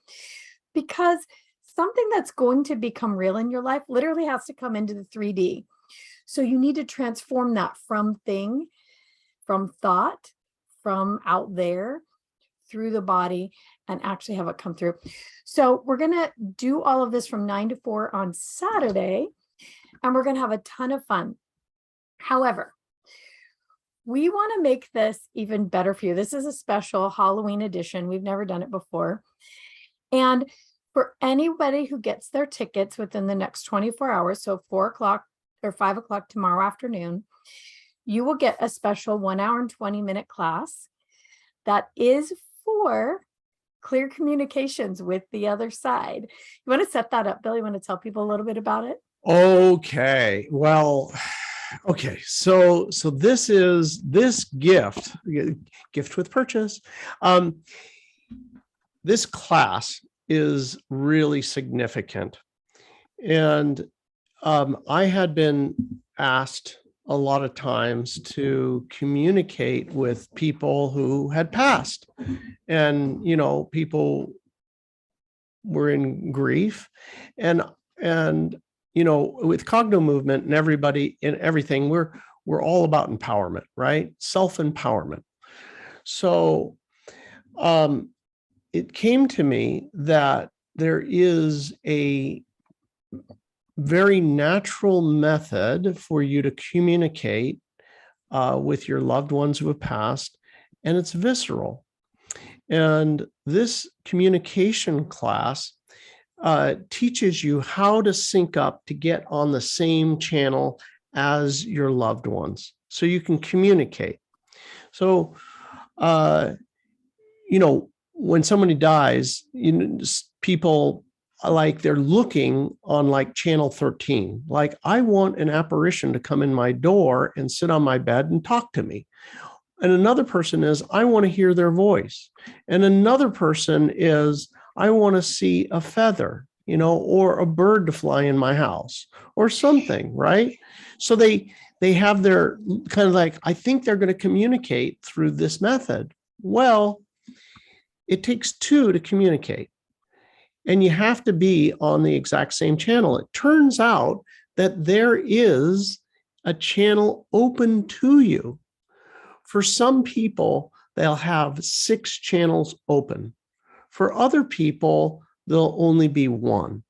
because something that's going to become real in your life literally has to come into the 3D. So you need to transform that from thing, from thought, from out there through the body, and actually have it come through. So we're going to do all of this from 9 to 4 on Saturday, and we're going to have a ton of fun. However, we want to make this even better for you. This is a special Halloween edition. We've never done it before. And for anybody who gets their tickets within the next 24 hours, so 4 o'clock or 5 o'clock tomorrow afternoon, you will get a special 1 hour and 20-minute class that is for clear communications with the other side. You want to set that up, Bill? You want to tell people a little bit about it? Okay. Well, okay. So this is this gift with purchase. This class is really significant. And I had been asked a lot of times to communicate with people who had passed, and, you know, people were in grief, and, you know, with Cognomovement and everybody and everything, we're all about empowerment, right? Self-empowerment. So, it came to me that there is a very natural method for you to communicate with your loved ones who have passed, and it's visceral. And this communication class teaches you how to sync up to get on the same channel as your loved ones, so you can communicate. So, you know, when somebody dies, you know, people, like, they're looking on like channel 13, like, I want an apparition to come in my door and sit on my bed and talk to me. And another person is, I want to hear their voice. And another person is, I want to see a feather, you know, or a bird to fly in my house or something, right? So they have their kind of like, I think they're going to communicate through this method. Well, it takes two to communicate, and you have to be on the exact same channel. It turns out that there is a channel open to you. For some people, they'll have 6 channels open. For other people, there'll only be 1.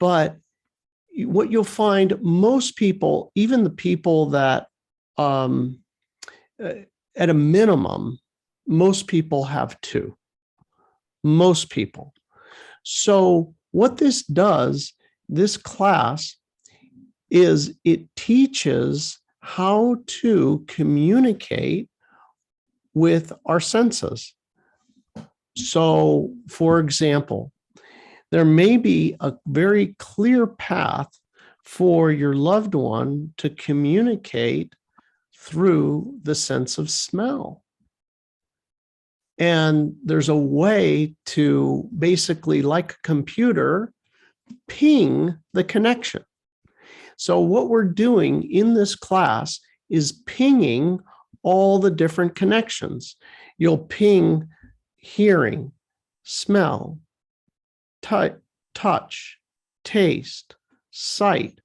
But what you'll find, most people, even the people that, at a minimum, most people have 2. Most people. So what this does, this class, is it teaches how to communicate with our senses. So, for example, there may be a very clear path for your loved one to communicate through the sense of smell. And there's a way to basically, like a computer, ping the connection. So what we're doing in this class is pinging all the different connections. You'll ping hearing, smell, touch, taste, sight.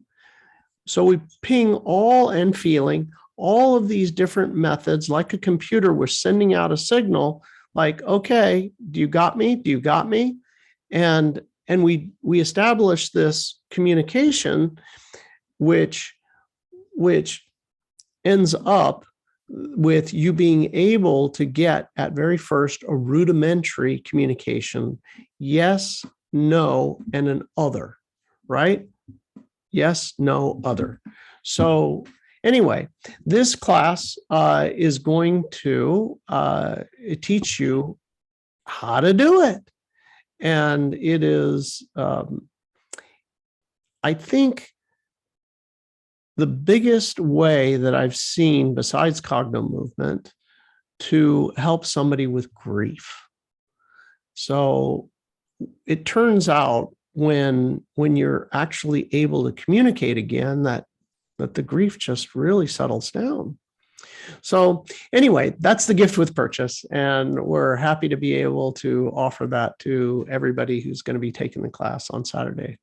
So we ping all, and feeling, all of these different methods. Like a computer, we're sending out a signal like, okay, do you got me? Do you got me? And we establish this communication, which ends up with you being able to get, at very first, a rudimentary communication: yes, no, and an other, right? Yes, no, other. So anyway, this class is going to teach you how to do it. And it is, I think, the biggest way that I've seen, besides Cognomovement, to help somebody with grief. So it turns out when you're actually able to communicate again, that the grief just really settles down. So anyway, that's the gift with purchase. And we're happy to be able to offer that to everybody who's going to be taking the class on Saturday.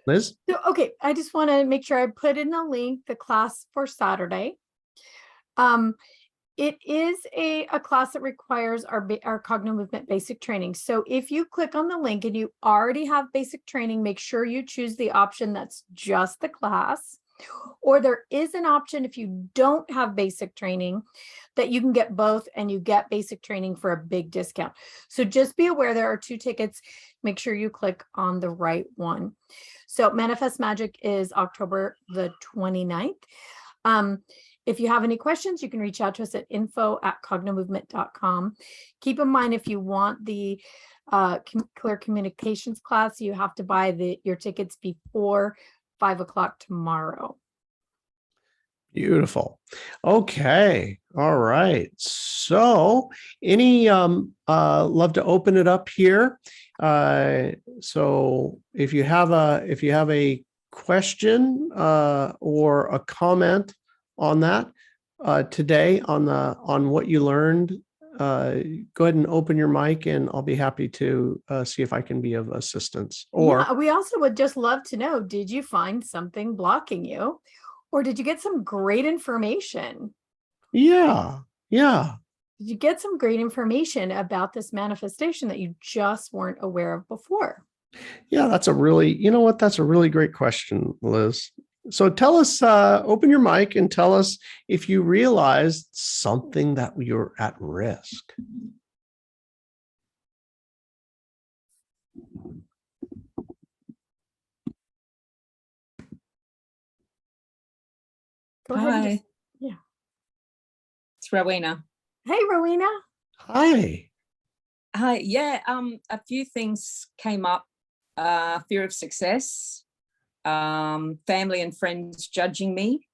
Liz? So, okay, I just want to make sure I put in a link, the class for Saturday. It is a class that requires our Cognomovement basic training. So if you click on the link and you already have basic training, make sure you choose the option that's just the class. Or there is an option if you don't have basic training that you can get both and you get basic training for a big discount. So just be aware there are 2 tickets. Make sure you click on the right one. So Manifest Magic is October the 29th. If you have any questions, you can reach out to us at info@cognomovement.com. Keep in mind, if you want the clear communications class, you have to buy your tickets before 5 o'clock tomorrow. Beautiful. Okay. All right. So any love to open it up here. So if you have a question or a comment on that today on what you learned, go ahead and open your mic and I'll be happy to see if I can be of assistance. Or yeah, we also would just love to know, did you find something blocking you? Or did you get some great information? yeah. Did you get some great information about this manifestation that you just weren't aware of before? Yeah, that's a really great question, Liz. So tell us, open your mic and tell us if you realized something that you're at risk. Go ahead. Hi. Yeah. It's Rowena. Hey, Rowena. Hi. Hi. Yeah. A few things came up. Fear of success, family and friends judging me,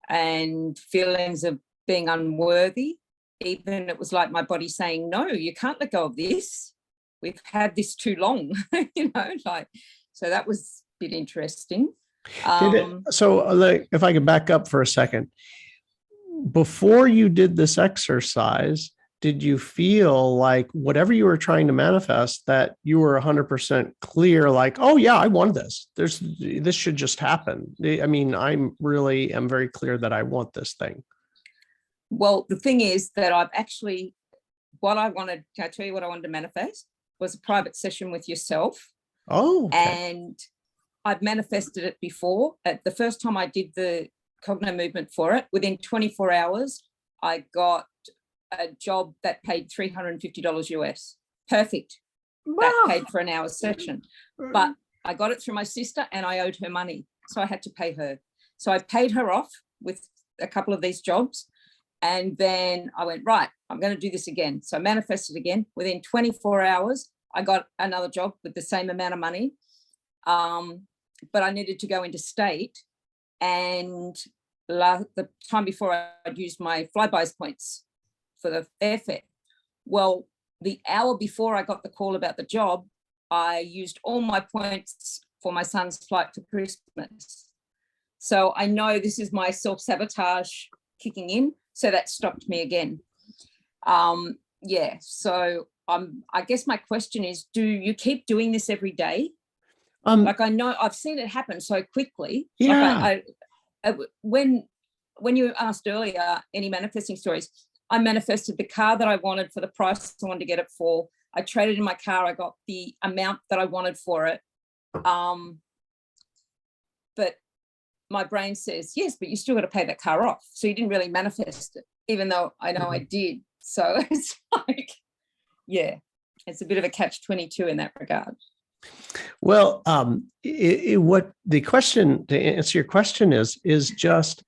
and feelings of being unworthy. Even it was like my body saying, no, you can't let go of this. We've had this too long, so that was a bit interesting. If I could back up for a second, before you did this exercise, did you feel like whatever you were trying to manifest, that you were 100% clear, like, oh yeah, I want this. This should just happen. I mean, I'm very clear that I want this thing. Well, the thing is that can I tell you what I wanted to manifest was a private session with yourself. Oh, okay. And I've manifested it before. At the first time I did the Cognomovement for it, within 24 hours, I got a job that paid $350 US. Perfect. Wow. That paid for an hour session. But I got it through my sister and I owed her money. So I had to pay her. So I paid her off with a couple of these jobs. And then I went, right, I'm going to do this again. So I manifested again. Within 24 hours, I got another job with the same amount of money. But I needed to go into state. And the time before, I'd used my Flybuys points for the airfare. Well, the hour before I got the call about the job, I used all my points for my son's flight for Christmas. So I know this is my self-sabotage kicking in. So that stopped me again. So I guess my question is, do you keep doing this every day? Like, I know I've seen it happen so quickly. Yeah. Like when you asked earlier, any manifesting stories, I manifested the car that I wanted for the price I wanted to get it for. I traded in my car. I got the amount that I wanted for it. But my brain says, yes, but you still got to pay that car off. So you didn't really manifest it, even though I know I did. So it's like, yeah, it's a bit of a catch-22 in that regard. Well, what the question, to answer your question, is just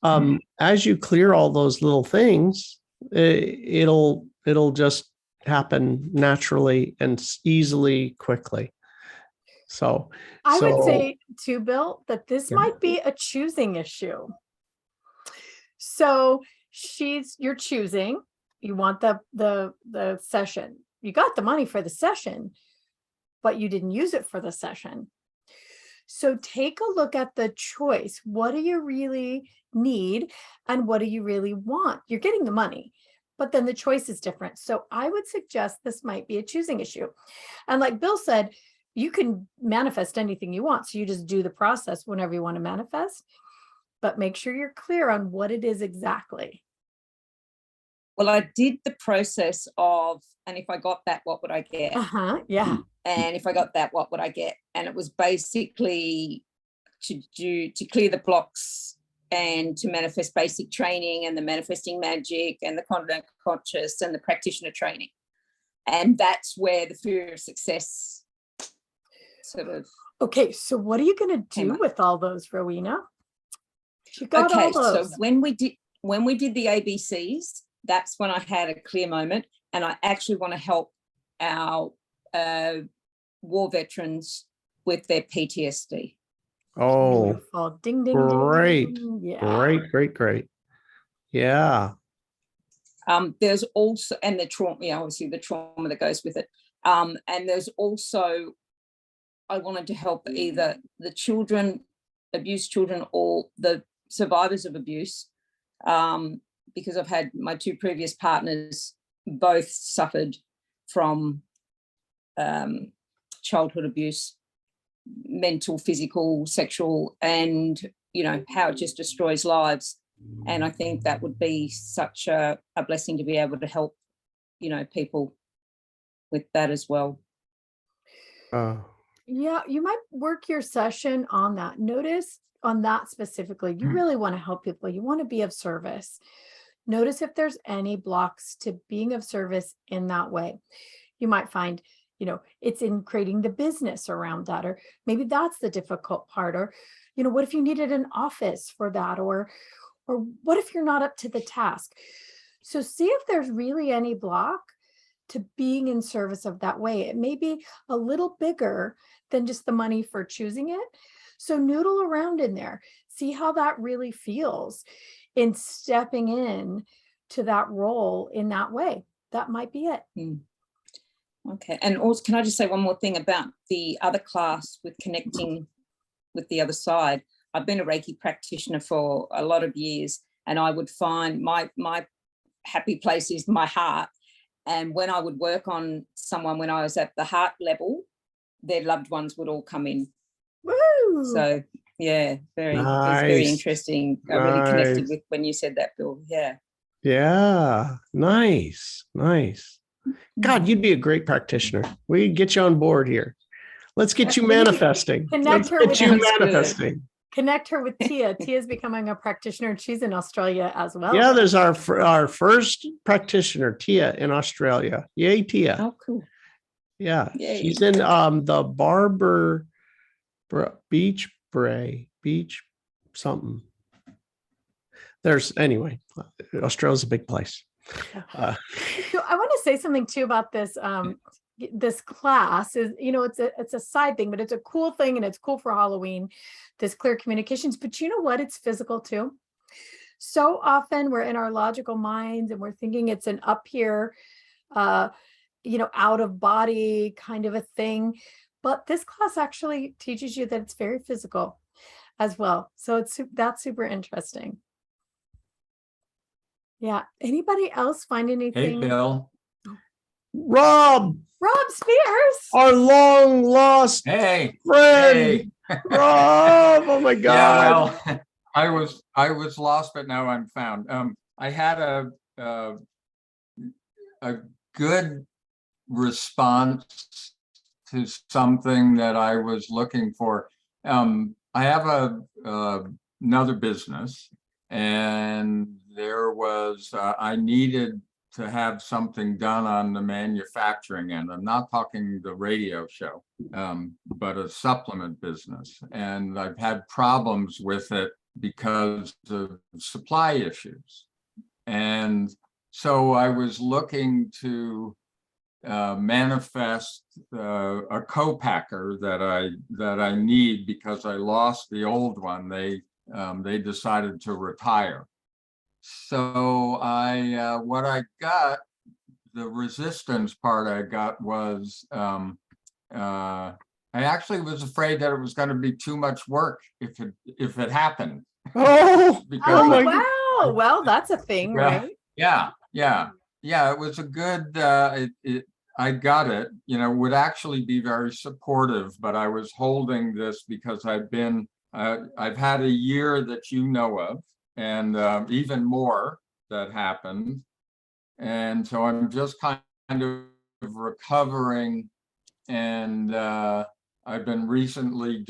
as you clear all those little things, it'll just happen naturally and easily, quickly. So I would say too, Bill, that this Yeah. might be a choosing issue. So you're choosing, you want the session. You got the money for the session, but you didn't use it for the session. So take a look at the choice. What do you really need and what do you really want? You're getting the money, but then the choice is different. So I would suggest this might be a choosing issue. And like Bill said, you can manifest anything you want. So you just do the process whenever you want to manifest, but make sure you're clear on what it is exactly. Well, I did the process of, and if I got that, what would I get? Yeah. And if I got that, what would I get? And it was basically to clear the blocks and to manifest basic training and the manifesting magic and the content conscious and the practitioner training. And that's where the fear of success sort of. Okay, so what are you going to do with all those, Rowena? You got okay, all those. so when we did the ABCs, that's when I had a clear moment, and I actually want to help our war veterans with their PTSD. Oh, Beautiful. Ding, ding, great. ding. Yeah. Great. Yeah. There's also, and the trauma, obviously the trauma that goes with it. And there's also, I wanted to help either the children, abused children, or the survivors of abuse, because I've had my two previous partners both suffered from childhood abuse, mental, physical, sexual, and how it just destroys lives. And I think that would be such a blessing to be able to help people with that as well. Yeah, you might work your session on that. Notice on that specifically, you really want to help people. You want to be of service. Notice if there's any blocks to being of service in that way. You might find, it's in creating the business around that, or maybe that's the difficult part, or, what if you needed an office for that, or what if you're not up to the task? So see if there's really any block to being in service of that way. It may be a little bigger than just the money for choosing it. So noodle around in there, see how that really feels in stepping in to that role in that way. That might be it. Okay. And also, can I just say one more thing about the other class with connecting with the other side? I've been a Reiki practitioner for a lot of years, and I would find my happy place is my heart. And when I would work on someone, when I was at the heart level, their loved ones would all come in. Woo! So yeah, it's very interesting. I really connected with when you said that, Bill. Yeah. Nice. God, you'd be a great practitioner. We'd get you on board here. Let's get you manifesting. Connect her with manifesting. Connect her with Tia. Tia's becoming a practitioner, and she's in Australia as well. Yeah, there's our first practitioner, Tia, in Australia. Yay, Tia. Oh, cool. Yeah, Yay. she's in the Barber Beach something. Anyway, Australia's a big place. So I want to say something too about this. This class is, it's a side thing, but it's a cool thing, and it's cool for Halloween, this clear communications. But you know what? It's physical too. So often we're in our logical minds and we're thinking it's an up here, out of body kind of a thing. But this class actually teaches you that it's very physical as well. So that's super interesting. Yeah. Anybody else find anything? Hey, Bill. Rob Spears, our long lost Hey, friend. Rob, oh my God. Yeah, well, I was lost, but now I'm found. I had a good response to something that I was looking for. I have another business, and there was I needed to have something done on the manufacturing end. I'm not talking the radio show, but a supplement business. And I've had problems with it because of supply issues. And so I was looking to manifest a co-packer that I need, because I lost the old one. They decided to retire. So what I got, the resistance part I got was I actually was afraid that it was going to be too much work if it happened. Oh, Because oh Oh, my, wow. Well, that's a thing, Yeah. right? Yeah, it was a good, I got it, would actually be very supportive, but I was holding this because I've had a year that you know of, and even more that happened. And so I'm just kind of recovering, and I've been recently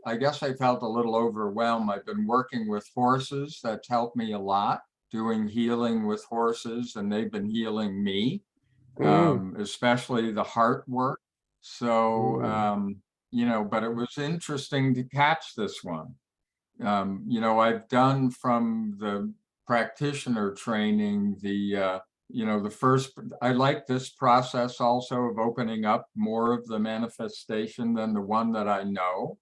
I guess I felt a little overwhelmed. I've been working with horses. That's helped me a lot, doing healing with horses, and they've been healing me, especially the heart work. So, but it was interesting to catch this one. I've done from the practitioner training, I like this process also of opening up more of the manifestation than the one that I know,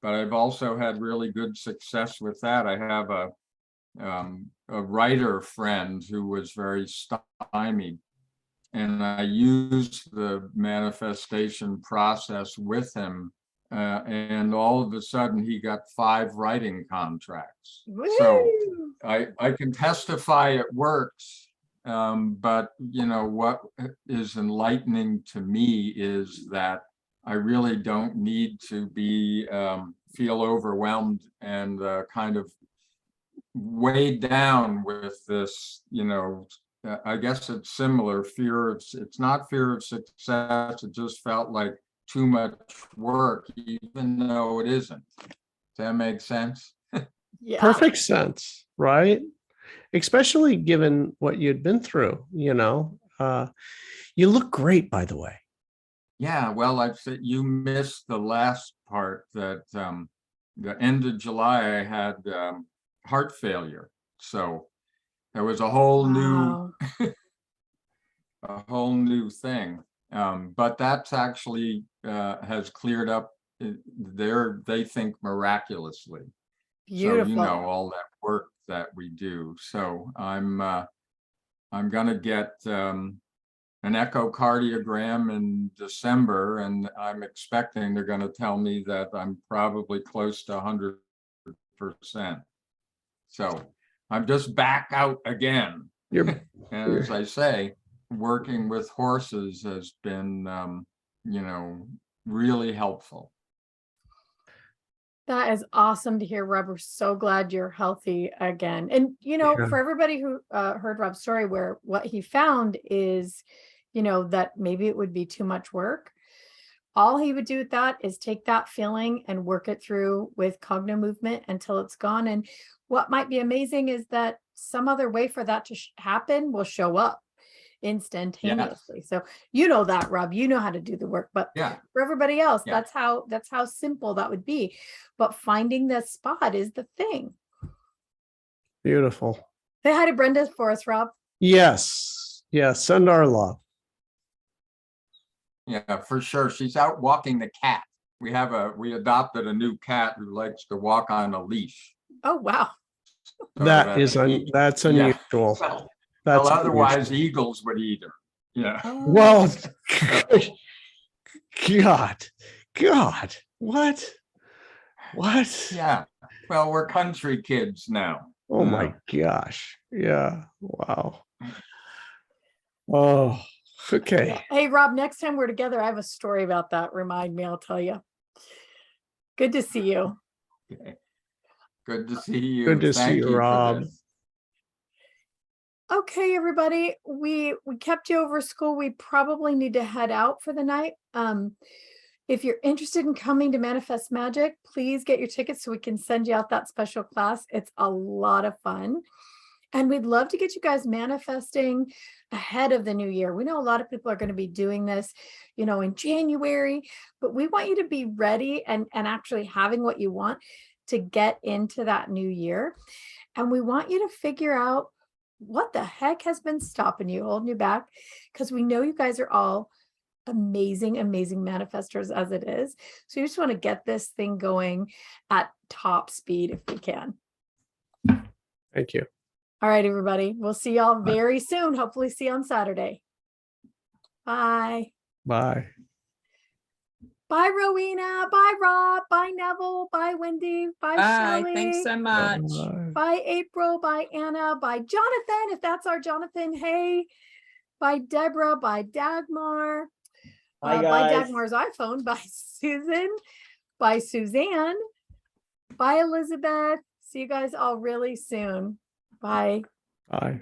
but I've also had really good success with that. I have a writer friend who was very stymied, and I used the manifestation process with him. And all of a sudden he got 5 writing contracts. So Woo! I can testify it works. But what is enlightening to me is that I really don't need to feel overwhelmed and kind of weighed down with this, I guess it's similar it's not fear of success. It just felt like too much work, even though it isn't. Does that make sense? Yeah. perfect sense, right? Especially given what you'd been through, you look great, by the way. Yeah, well, I've said you missed the last part that the end of July I had heart failure. So there was a whole Wow. new thing. But that's actually has cleared up they think miraculously. Beautiful. So all that work that we do. So I'm gonna get an echocardiogram in December, and I'm expecting they're going to tell me that I'm probably close to 100%. So I'm just back out again. You're, And as I say, working with horses has been, really helpful. That is awesome to hear, Rob. We're so glad you're healthy again. And, Yeah. for everybody who heard Rob's story, where what he found is, that maybe it would be too much work. All he would do with that is take that feeling and work it through with Cognomovement until it's gone. And what might be amazing is that some other way for that to happen will show up instantaneously. So that, Rob, how to do the work, but Yeah. for everybody else, Yeah. that's how simple that would be. But finding the spot is the thing. beautiful. Say hi to Brenda for us, Rob. Yes. Send our love. Yeah, for sure. She's out walking the cat. We adopted a new cat who likes to walk on a leash. Oh, wow. So That's unusual. Well, That's otherwise unusual. eagles would eat her. Yeah. Well, God, what? Yeah. Well, we're country kids now. Oh my gosh. Yeah. Wow. Oh, okay. Hey, Rob, next time we're together, I have a story about that. Remind me, I'll tell you. Good to see you. Okay. Good to see you. Good to see Thank you, for Rob. this. Okay, everybody, we kept you over school. We probably need to head out for the night. If you're interested in coming to Manifest Magic, please get your tickets so we can send you out that special class. It's a lot of fun. And we'd love to get you guys manifesting ahead of the new year. We know a lot of people are going to be doing this, in January, but we want you to be ready and actually having what you want to get into that new year. And we want you to figure out what the heck has been stopping you, holding you back, because we know you guys are all amazing manifestors as it is. So you just want to get this thing going at top speed if we can. Thank you. All right, everybody. We'll see y'all very soon. Hopefully see you on Saturday. Bye. Bye. Bye, Rowena. Bye, Rob. Bye, Neville. Bye, Wendy. Bye, Bye. Shelley. Thanks so much. Bye, April. Bye, Anna. Bye, Jonathan, if that's our Jonathan. Hey. Bye, Deborah. Bye, Dagmar. Bye, Bye, guys. Dagmar's iPhone. Bye, Susan. Bye, Suzanne. Bye, Elizabeth. See you guys all really soon. Bye. Bye.